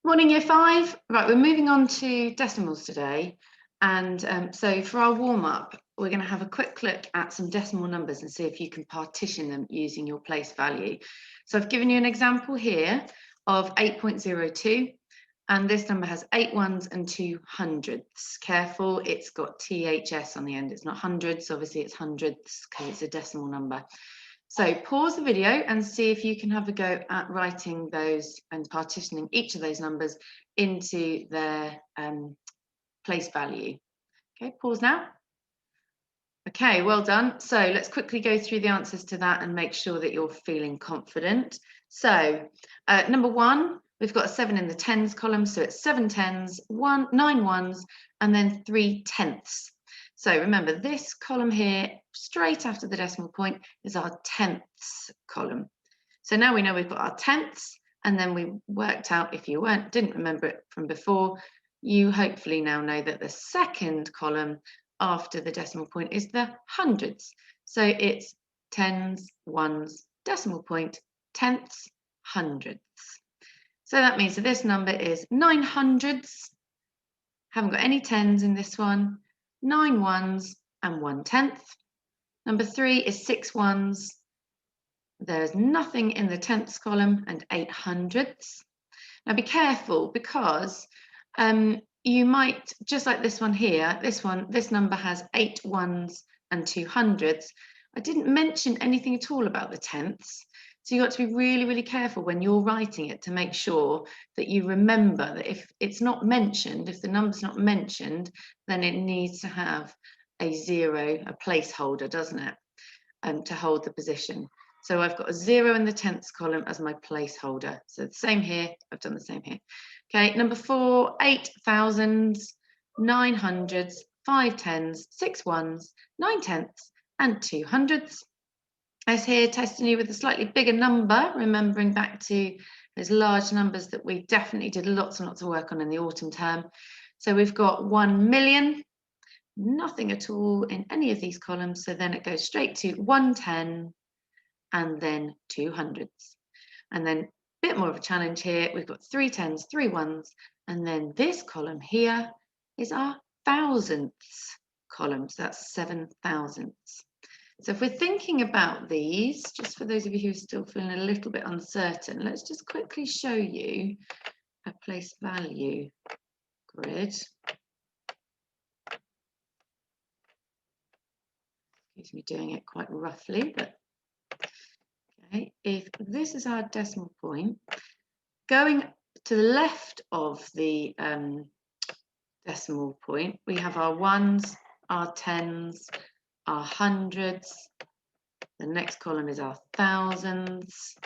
Morning, Year 5. Right, we're moving on to decimals today. And so for our warm-up, we're going to have a quick look at some decimal numbers and see if you can partition them using your place value. So I've given you an example here of 8.02, and this number has 8 ones and 2 hundredths. Careful, it's got THS on the end. It's not hundreds, obviously it's hundredths because it's a decimal number. So pause the video and see if you can have a go at writing those and partitioning each of those numbers into their place value. Okay, pause now. Okay, well done. So let's quickly go through the answers to that and make sure that you're feeling confident. So number 1, we've got a 7 in the tens column, so it's 7 tens, 9 ones, and then 3 tenths. So remember, this column here, straight after the decimal point, is our tenths column. So now we know we've got our tenths, and then we worked out, if you didn't remember it from before, you hopefully now know that the second column after the decimal point is the hundreds. So it's tens, ones, decimal point, tenths, hundredths. So that means that this number is 9 hundredths, haven't got any tens in this one, 9 ones and 1 tenth. Number 3 is 6 ones. There's nothing in the tenths column, and 8 hundredths. Now be careful, because you might, just like this one here, this number has 8 ones and 2 hundredths. I didn't mention anything at all about the tenths. So you've got to be really, really careful when you're writing it to make sure that you remember that if it's not mentioned, if the number's not mentioned, then it needs to have a 0, a placeholder, doesn't it, to hold the position. So I've got a 0 in the tenths column as my placeholder. So the same here, I've done the same here. Okay, number 4, 8 thousands, 9 hundreds, 5 tens, 6 ones, 9 tenths, and 2 hundredths. As here, testing you with a slightly bigger number, remembering back to those large numbers that we definitely did lots and lots of work on in the autumn term. So we've got 1 million, nothing at all in any of these columns. So then it goes straight to 110 and then 2 hundredths. And then a bit more of a challenge here. We've got 3 tens, 3 ones, and then this column here is our thousandths column. So that's 7 thousandths. So if we're thinking about these, just for those of you who are still feeling a little bit uncertain, let's just quickly show you a place value grid. Excuse me doing it quite roughly, but okay, if this is our decimal point, going to the left of the decimal point, we have our ones, our tens, our hundreds. The next column is our thousands,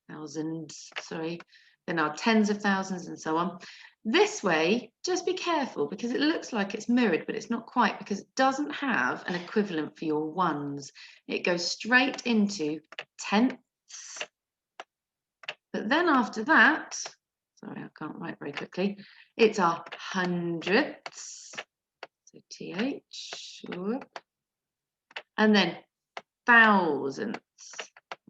then our tens of thousands, and so on. This way, just be careful, because it looks like it's mirrored, but it's not quite, because it doesn't have an equivalent for your ones. It goes straight into tenths. But then after that, sorry, I can't write very quickly, it's our hundredths, so TH, and then thousandths.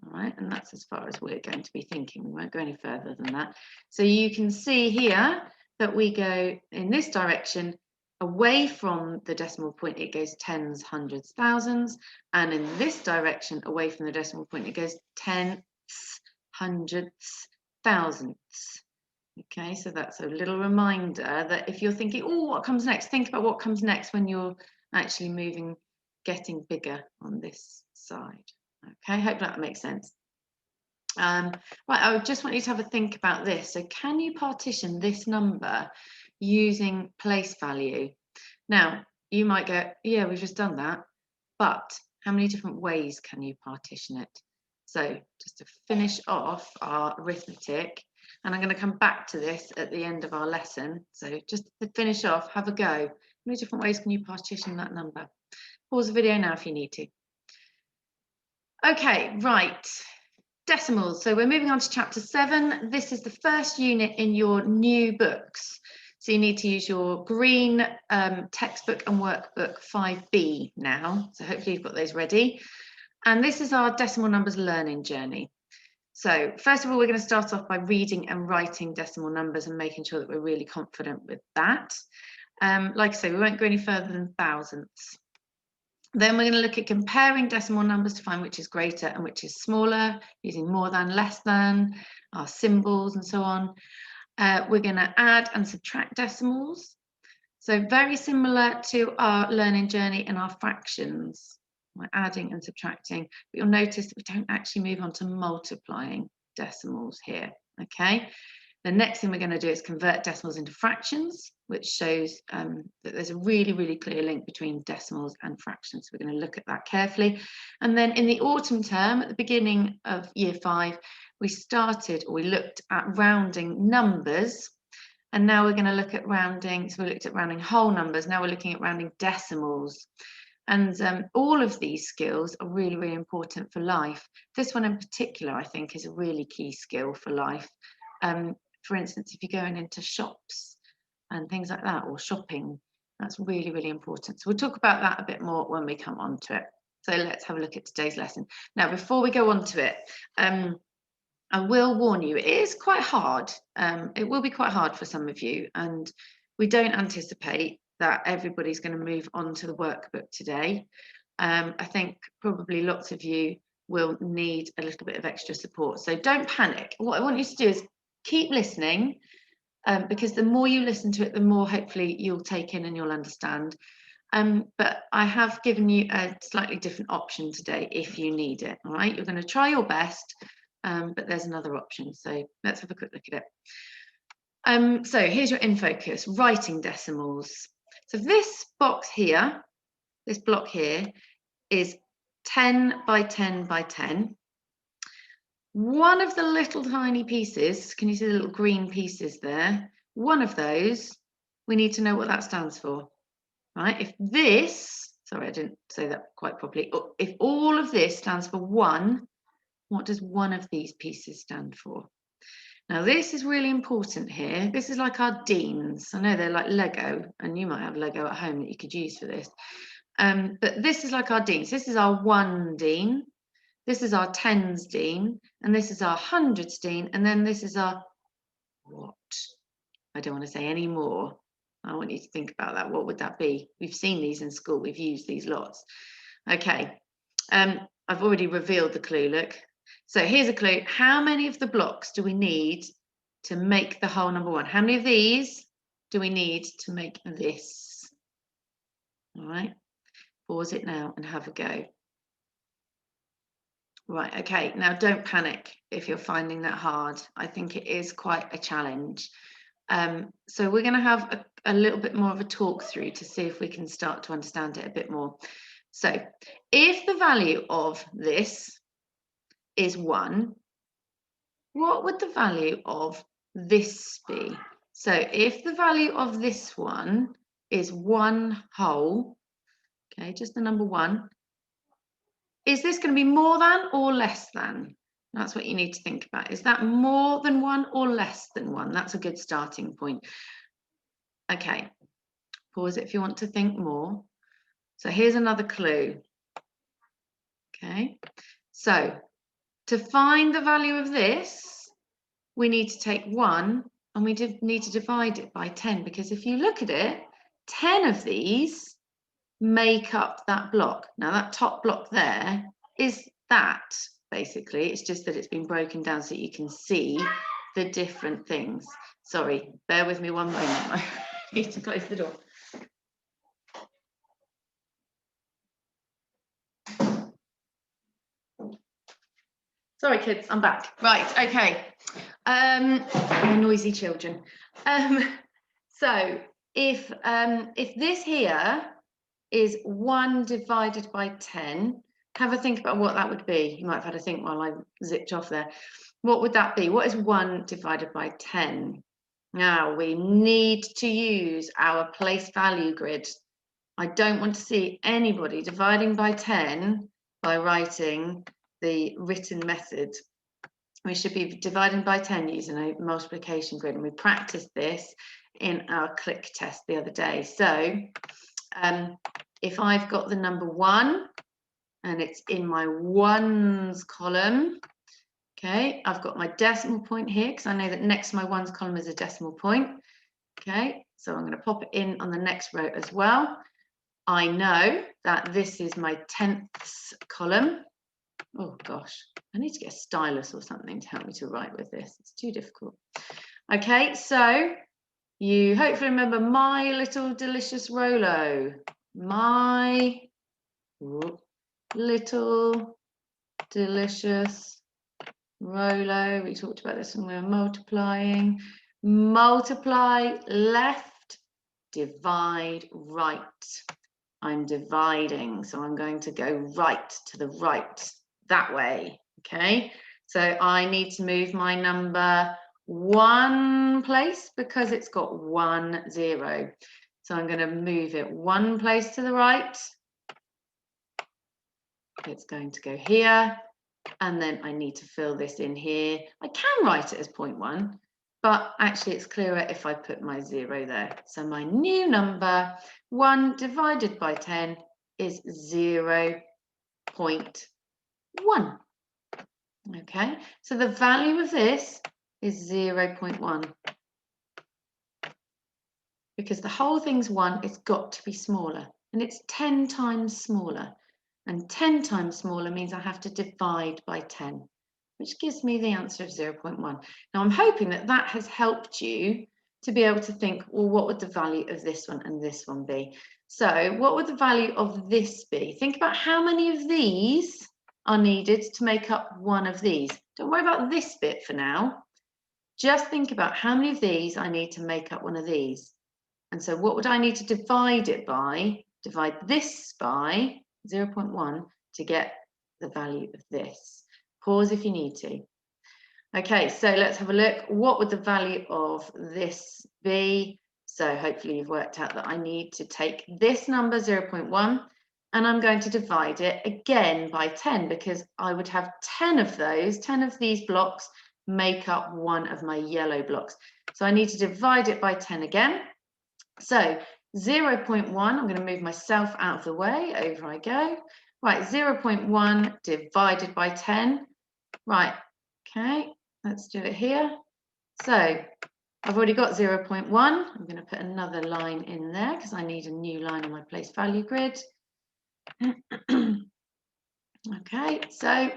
All right, and that's as far as we're going to be thinking. We won't go any further than that. So you can see here that we go in this direction away from the decimal point. It goes tens, hundreds, thousands, and in this direction away from the decimal point, it goes tenths, hundredths, thousandths. Okay, so that's a little reminder that if you're thinking, oh, what comes next, think about what comes next when you're actually moving, getting bigger on this side. Okay, hope that makes sense. Right, I just want you to have a think about this. So can you partition this number using place value? Now, you might go, yeah, we've just done that, but how many different ways can you partition it? So just to finish off our arithmetic, and I'm going to come back to this at the end of our lesson. So just to finish off, have a go. How many different ways can you partition that number? Pause the video now if you need to. Okay, right, decimals. So we're moving on to chapter 7. This is the first unit in your new books. So you need to use your green textbook and workbook 5B now. So hopefully you've got those ready. And this is our decimal numbers learning journey. So first of all, we're going to start off by reading and writing decimal numbers and making sure that we're really confident with that. Like I say, we won't go any further than thousandths. Then we're going to look at comparing decimal numbers to find which is greater and which is smaller, using more than, less than, our symbols and so on. We're going to add and subtract decimals. So very similar to our learning journey and our fractions. We're adding and subtracting, but you'll notice that we don't actually move on to multiplying decimals here, okay? The next thing we're going to do is convert decimals into fractions, which shows that there's a really, really clear link between decimals and fractions. We're going to look at that carefully. And then in the autumn term, at the beginning of year 5, we looked at rounding numbers. And now we're going to look at rounding. So we looked at rounding whole numbers. Now we're looking at rounding decimals. And all of these skills are really, really important for life. This one in particular, I think, is a really key skill for life. For instance, if you're going into shops and things like that, or shopping, that's really, really important. So we'll talk about that a bit more when we come on to it. So let's have a look at today's lesson. Now, before we go on to it, I will warn you, it is quite hard. It will be quite hard for some of you, and we don't anticipate that everybody's going to move on to the workbook today. I think probably lots of you will need a little bit of extra support. So don't panic. What I want you to do is keep listening, because the more you listen to it, the more hopefully you'll take in and you'll understand. But I have given you a slightly different option today if you need it. All right, you're going to try your best, but there's another option. So let's have a quick look at it. So here's your in focus, writing decimals. So this box here, this block here, is 10 by 10 by 10. One of the little tiny pieces, can you see the little green pieces there? One of those, we need to know what that stands for, right? If this, sorry, I didn't say that quite properly. If all of this stands for 1, what does one of these pieces stand for? Now, this is really important here. This is like our deans. I know they're like Lego, and you might have Lego at home that you could use for this. But this is like our deans. This is our 1 dean. This is our tens dean, and this is our hundreds dean, and then this is our what? I don't want to say any more. I want you to think about that. What would that be? We've seen these in school. We've used these lots. Okay. I've already revealed the clue. Look. So here's a clue. How many of the blocks do we need to make the whole number 1? How many of these do we need to make this? All right. Pause it now and have a go. Right, okay, now don't panic if you're finding that hard. I think it is quite a challenge. So we're going to have a little bit more of a talk through to see if we can start to understand it a bit more. So if the value of this is 1, what would the value of this be? So if the value of this one is 1 whole, okay, just the number 1, is this going to be more than or less than? That's what you need to think about. Is that more than 1 or less than 1? That's a good starting point. Okay, pause it if you want to think more. So here's another clue. Okay, so to find the value of this, we need to take 1 and we need to divide it by 10, because if you look at it, 10 of these make up that block. Now that top block there is that, basically. It's just that it's been broken down so you can see the different things. Sorry, bear with me one moment. I need to close the door. Sorry, kids, I'm back. Right, okay. Noisy children. So if this here is 1 divided by 10, have a think about what that would be. You might have had a think while I zipped off there. What would that be? What is 1 divided by 10? Now we need to use our place value grid. I don't want to see anybody dividing by 10 by writing the written method. We should be dividing by 10 using a multiplication grid, and we practiced this in our click test the other day. So if I've got the number 1 and it's in my ones column, Okay, I've got my decimal point here because I know that next to my ones column is a decimal point. Okay, so I'm going to pop it in on the next row as well. I know that this is my tenths column. Oh gosh, I need to get a stylus or something to help me to write with this. It's too difficult. Okay, so you hopefully remember my little delicious Rolo. My little delicious Rolo. We talked about this when we were multiplying. Multiply left, divide right. I'm dividing, so I'm going to go right to the right, that way, okay? So I need to move my number 1 place because it's got 1 0. So I'm going to move it 1 place to the right. It's going to go here, and then I need to fill this in here. I can write it as 0.1, but actually it's clearer if I put my 0 there. So my new number, 1 divided by 10, is 0.1. Okay, so the value of this is 0.1. Because the whole thing's 1, it's got to be smaller, and it's 10 times smaller. And 10 times smaller means I have to divide by 10, which gives me the answer of 0.1. Now I'm hoping that that has helped you to be able to think, well, what would the value of this one and this one be? So what would the value of this be? Think about how many of these are needed to make up one of these. Don't worry about this bit for now. Just think about how many of these I need to make up one of these. And so what would I need to divide it by? Divide this by 0.1 to get the value of this. Pause if you need to. Okay, so let's have a look. What would the value of this be? So hopefully you've worked out that I need to take this number 0.1 and I'm going to divide it again by 10 because I would have 10 of those, 10 of these blocks make up one of my yellow blocks. So I need to divide it by 10 again. So 0.1, I'm going to move myself out of the way, over I go. Right, 0.1 divided by 10. Right, okay, let's do it here. So I've already got 0.1. I'm going to put another line in there because I need a new line on my place value grid. Okay, so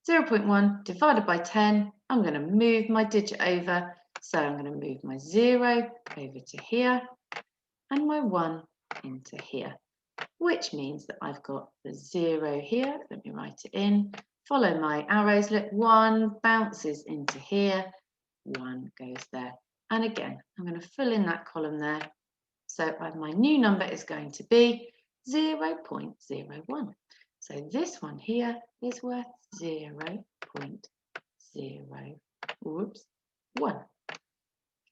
0.1 divided by 10. I'm going to move my digit over. So I'm going to move my 0 over to here and my 1 into here, which means that I've got the 0 here. Let me write it in. Follow my arrows. Look, 1 bounces into here, 1 goes there. And again, I'm going to fill in that column there. So my new number is going to be 0.01. So this one here is worth 0.01.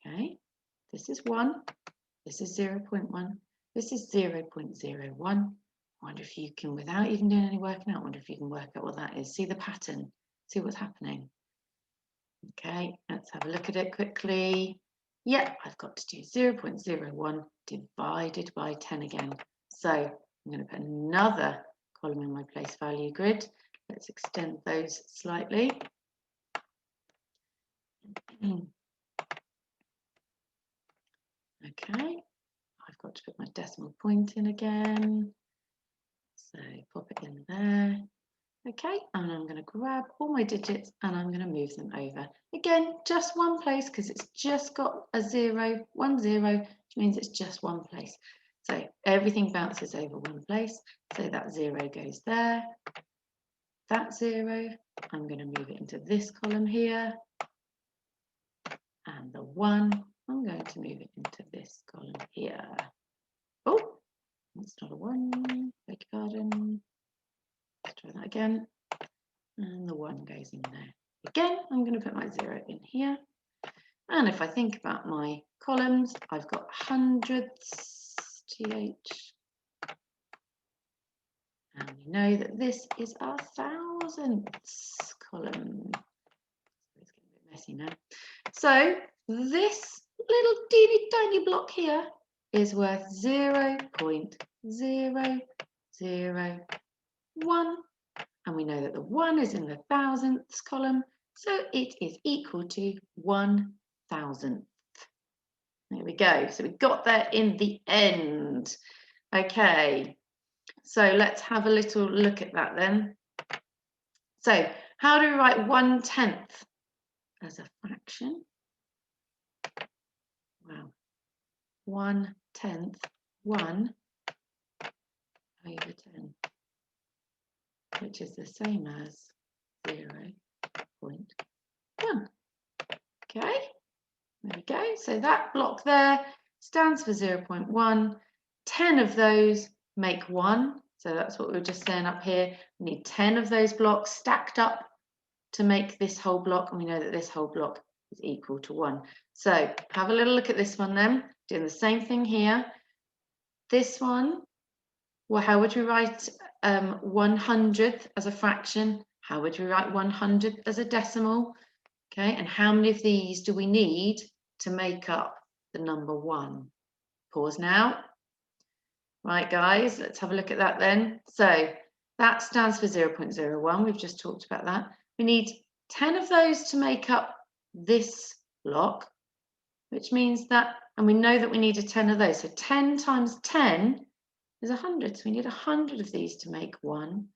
Okay, this is 1. This is 0.1. This is 0.01. I wonder if you can, without even doing any working out, I wonder if you can work out what that is. See the pattern, see what's happening. Okay, let's have a look at it quickly. Yep, I've got to do 0.01 divided by 10 again. So I'm going to put another column in my place value grid. Let's extend those slightly. Okay, I've got to put my decimal point in again. So pop it in there. Okay, and I'm going to grab all my digits and I'm going to move them over. Again, just one place because it's just got a 0, 1 0, which means it's just one place. So everything bounces over one place. So that 0 goes there. That 0, I'm going to move it into this column here. And the 1, I'm going to move it into this column here. Oh, that's not a 1, beg your pardon. Let's try that again. And the 1 goes in there. Again, I'm going to put my 0 in here. And if I think about my columns, I've got hundredths, TH. And we know that this is our thousandths column. It's getting a bit messy now. So this little teeny tiny block here is worth 0.001. And we know that the 1 is in the thousandths column. So it is equal to 1,000th. There we go. So we got there in the end. Okay, so let's have a little look at that then. So how do we write 1/10 as a fraction? Well, 1/10, 1 over 10, which is the same as 0.1. Okay, there we go. So that block there stands for 0.1. 10 of those make 1. So that's what we were just saying up here. We need 10 of those blocks stacked up to make this whole block, and we know that this whole block is equal to 1. So have a little look at this one then, doing the same thing here. This one, well, how would we write 100th as a fraction? How would we write 100th as a decimal? Okay, and how many of these do we need to make up the number 1? Pause now. Right, guys, let's have a look at that then. So that stands for 0.01. We've just talked about that. We need 10 of those to make up this block, which means that, and we know that we need a 10 of those. So 10 times 10 is 100. So we need 100 of these to make 1,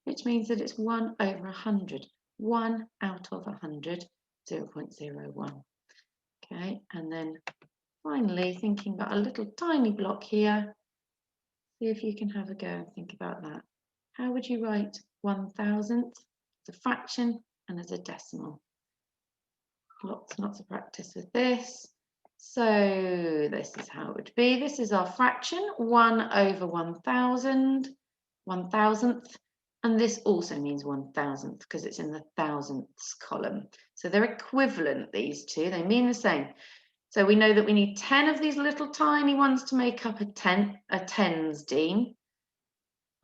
which means that it's 1 over 100. 1 out of 100, 0.01. Okay, and then finally thinking about a little tiny block here. See if you can have a go and think about that. How would you write 1,000th as a fraction and as a decimal? Lots and lots of practice with this. So this is how it would be. This is our fraction, 1 over 1,000, 1,000th. And this also means 1,000th because it's in the thousandths column. So they're equivalent, these two. They mean the same. So we know that we need 10 of these little tiny ones to make up a tens, Dean.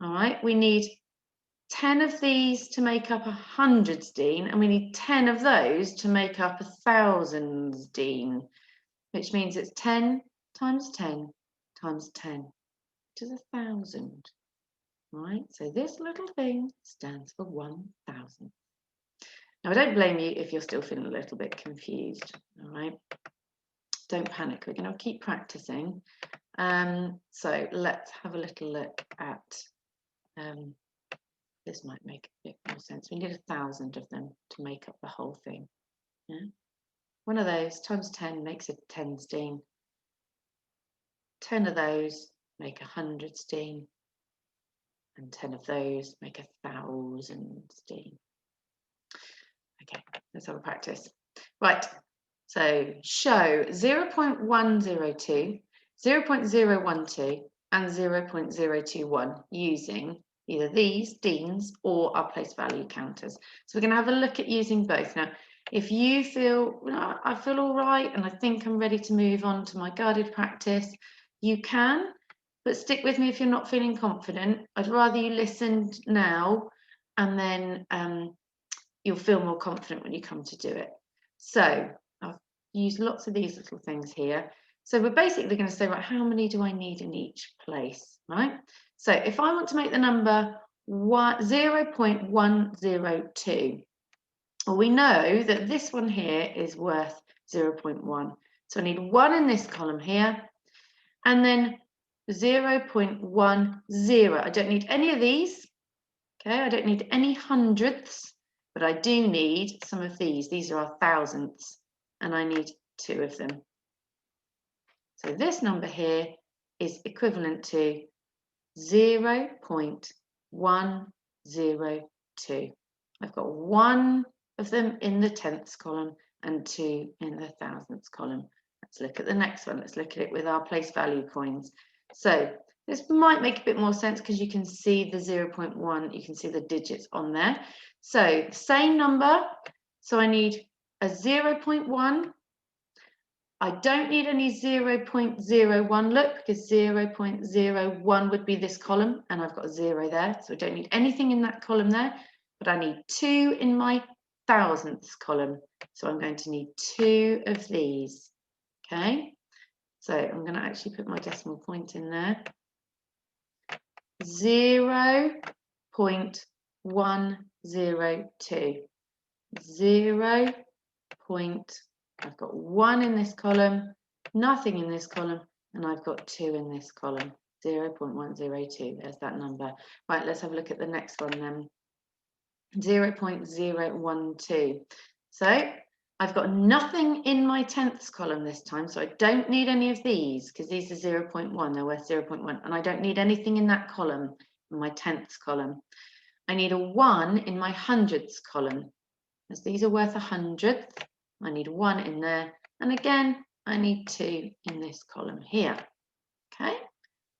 All right, we need 10 of these to make up 100s, Dean, and we need 10 of those to make up 1,000s, Dean, which means it's 10 times 10 times 10, which is 1,000. Right, so this little thing stands for 1,000. Now, I don't blame you if you're still feeling a little bit confused, all right? Don't panic, we're going to keep practicing. So let's have a little look at, this might make a bit more sense. We need 1,000 of them to make up the whole thing. Yeah? One of those times 10 makes a 10s, Dean. 10 of those make 100s, Dean. And 10 of those make 1,000s, Dean. Okay, let's have a practice. Right, so show 0.102, 0.012 and 0.021 using either these, Deans, or our place value counters. So we're going to have a look at using both. Now, if you feel, well, I feel all right and I think I'm ready to move on to my guided practice, you can, but stick with me if you're not feeling confident. I'd rather you listen now and then you'll feel more confident when you come to do it. So I've used lots of these little things here. So we're basically going to say, right, how many do I need in each place, right? So if I want to make the number 0.102, well, we know that this one here is worth 0.1. So I need 1 in this column here, and then 0.10. I don't need any of these. Okay, I don't need any hundredths, but I do need some of these. These are our thousandths, and I need 2 of them. So this number here is equivalent to 0.102. I've got 1 of them in the tenths column and 2 in the thousandths column. Let's look at the next one. Let's look at it with our place value coins. So this might make a bit more sense because you can see the 0.1, you can see the digits on there. So same number, so I need a 0.1. I don't need any 0.01, look, because 0.01 would be this column, and I've got a 0 there, so I don't need anything in that column there, but I need 2 in my thousandths column, so I'm going to need 2 of these, okay? So I'm going to actually put my decimal point in there. 0.102. 0 point, I've got 1 in this column, nothing in this column, and I've got 2 in this column, 0.102, there's that number. Right, let's have a look at the next one then. 0.012. So I've got nothing in my tenths column this time, so I don't need any of these because these are 0.1, they're worth 0.1, and I don't need anything in that column, in my tenths column. I need a 1 in my hundredths column, as these are worth 100th. I need 1 in there, and again, I need 2 in this column here. Okay,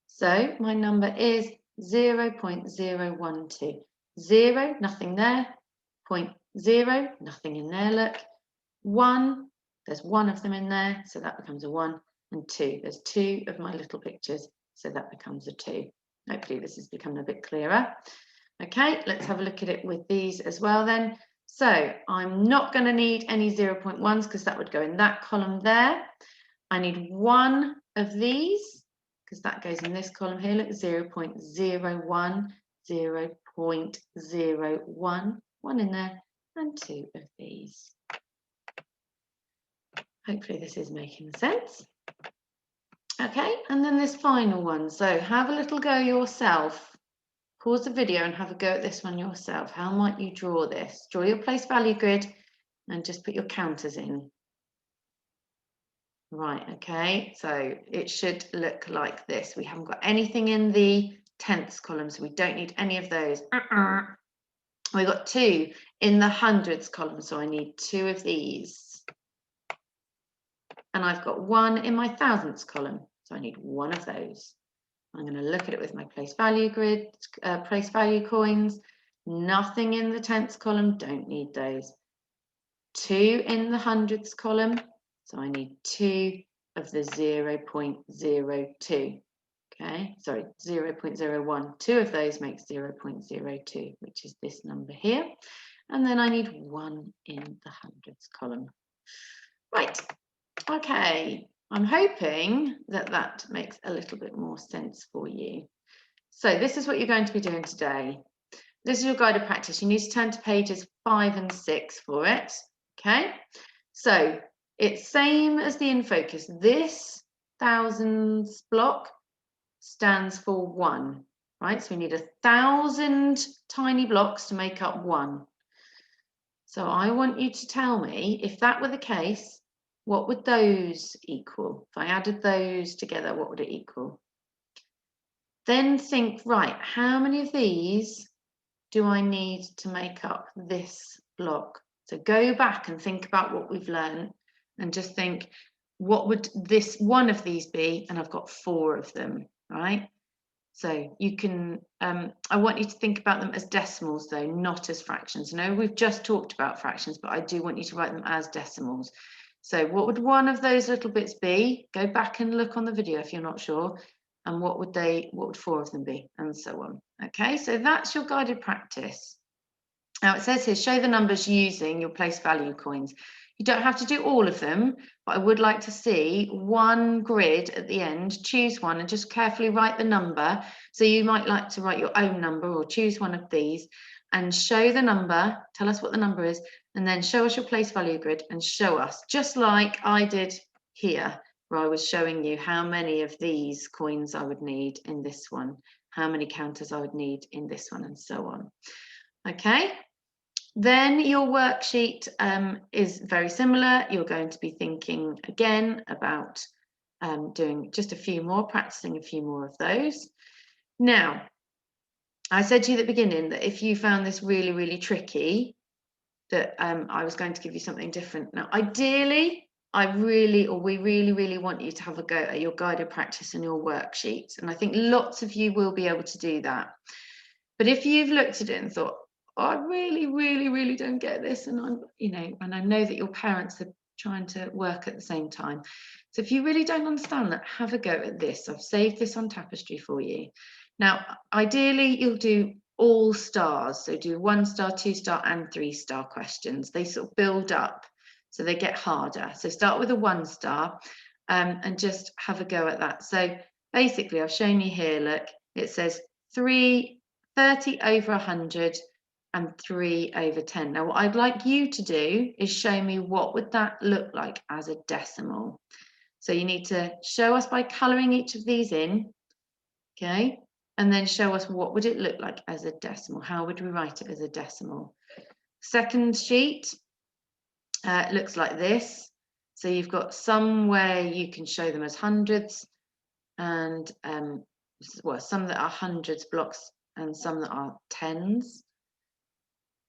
so my number is 0.012. 0, nothing there. 0.0, nothing in there, look. 1, there's 1 of them in there, so that becomes a 1. And 2, there's 2 of my little pictures, so that becomes a 2. Hopefully this is becoming a bit clearer. Okay, let's have a look at it with these as well then. So I'm not going to need any 0.1s because that would go in that column there. I need 1 of these because that goes in this column here. Look, 0.01, 0.01, 1 in there, and 2 of these. Hopefully this is making sense. Okay, and then this final one. So have a little go yourself. Pause the video and have a go at this one yourself. How might you draw this? Draw your place value grid and just put your counters in. Right, okay, so it should look like this. We haven't got anything in the tenths column, so we don't need any of those. We've got 2 in the hundreds column, so I need 2 of these. And I've got 1 in my thousandths column, so I need 1 of those. I'm going to look at it with my place value grid, place value coins. Nothing in the tenths column, don't need those. 2 in the hundredths column, so I need 2 of the 0.02. Okay, sorry, 0.01. 2 of those makes 0.02, which is this number here. And then I need 1 in the hundredths column. Right, okay. I'm hoping that that makes a little bit more sense for you. So this is what you're going to be doing today. This is your guided practice. You need to turn to pages 5 and 6 for it. Okay, so it's same as the in focus. This thousands block stands for 1, right? So we need 1,000 tiny blocks to make up 1. So I want you to tell me, if that were the case, what would those equal? If I added those together, what would it equal? Then think, right, how many of these do I need to make up this block? So go back and think about what we've learned and just think, what would this one of these be? And I've got 4 of them, right? So you can, I want you to think about them as decimals though, not as fractions. No, we've just talked about fractions, but I do want you to write them as decimals. So what would one of those little bits be? Go back and look on the video if you're not sure. And what would 4 of them be? And so on. Okay, so that's your guided practice. Now it says here, show the numbers using your place value coins. You don't have to do all of them, but I would like to see one grid at the end. Choose one and just carefully write the number. So you might like to write your own number or choose one of these and show the number, tell us what the number is, and then show us your place value grid and show us, just like I did here, where I was showing you how many of these coins I would need in this one, how many counters I would need in this one, and so on. Okay. Then your worksheet is very similar. You're going to be thinking again about doing just a few more, practicing a few more of those. Now, I said to you at the beginning that if you found this really, really tricky, that I was going to give you something different. Now, ideally, we really want you to have a go at your guided practice and your worksheets. And I think lots of you will be able to do that. But if you've looked at it and thought, oh, I really don't get this, and and I know that your parents are trying to work at the same time. So if you really don't understand that, have a go at this. I've saved this on Tapestry for you. Now, ideally, you'll do all stars. So do 1-star, 2-star, and 3-star questions. They sort of build up, so they get harder. So start with a 1-star and just have a go at that. So basically, I've shown you here, look, it says 30 over 100 and 3/10. Now, what I'd like you to do is show me what would that look like as a decimal. So you need to show us by colouring each of these in, okay? And then show us what would it look like as a decimal. How would we write it as a decimal? Second sheet looks like this. So you've got some where you can show them as hundreds and well, some that are hundreds blocks and some that are tens.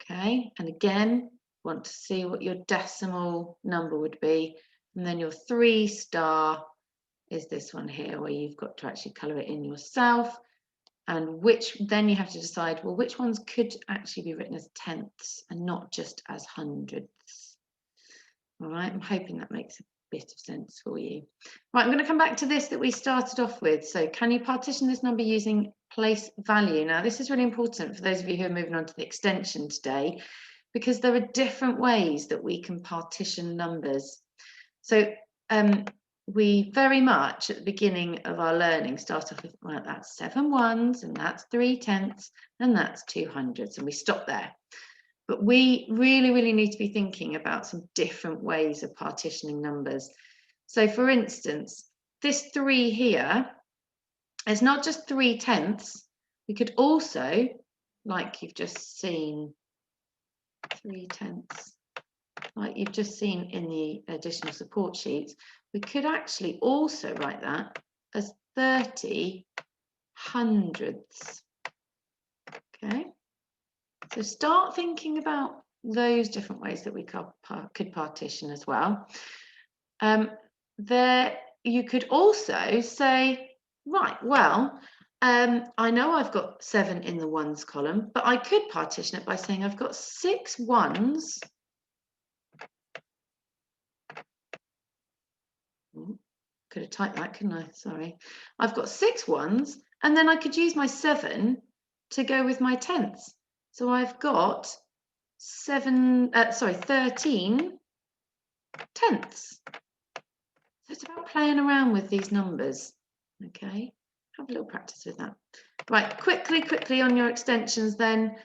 Okay, and again, want to see what your decimal number would be. And then your 3 star is this one here, where you've got to actually colour it in yourself. And which then you have to decide, well, which ones could actually be written as tenths and not just as hundredths. All right, I'm hoping that makes a bit of sense for you. Right, I'm going to come back to this that we started off with. So can you partition this number using place value? Now, this is really important for those of you who are moving on to the extension today, because there are different ways that we can partition numbers. So we very much at the beginning of our learning start off with, well, that's 7 ones and that's 3/10 and that's 200s, and we stop there. But we really need to be thinking about some different ways of partitioning numbers. So for instance, this 3 here is not just 3/10. We could also, like you've just seen, 3/10, like you've just seen in the additional support sheets, we could actually also write that as 30 hundredths. Okay, so start thinking about those different ways that we could partition as well. There, you could also say, right, well, I know I've got 7 in the ones column, but I could partition it by saying I've got 6 ones. Could have typed that, couldn't I? Sorry. I've got 6 ones, and then I could use my 7 to go with my tenths. So I've got 13 tenths. So it's about playing around with these numbers. Okay, have a little practice with that. Right, quickly on your extensions then.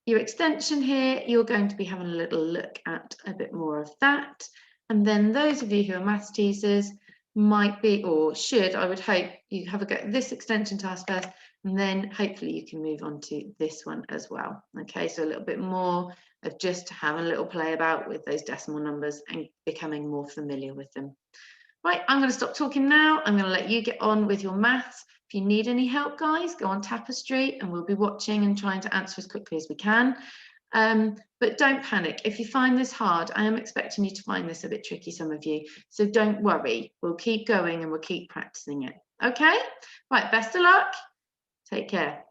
Your extension here, you're going to be having a little look at a bit more of that. And then those of you who are maths teachers might be, or should, I would hope, you have a go at this extension task first, and then hopefully you can move on to this one as well. Okay, so a little bit more of just having a little play about with those decimal numbers and becoming more familiar with them. Right, I'm going to stop talking now. I'm going to let you get on with your maths. If you need any help, guys, go on Tapestry and we'll be watching and trying to answer as quickly as we can. But don't panic. If you find this hard, I am expecting you to find this a bit tricky, some of you. So don't worry. We'll keep going and we'll keep practicing it. Okay? Right, best of luck. Take care.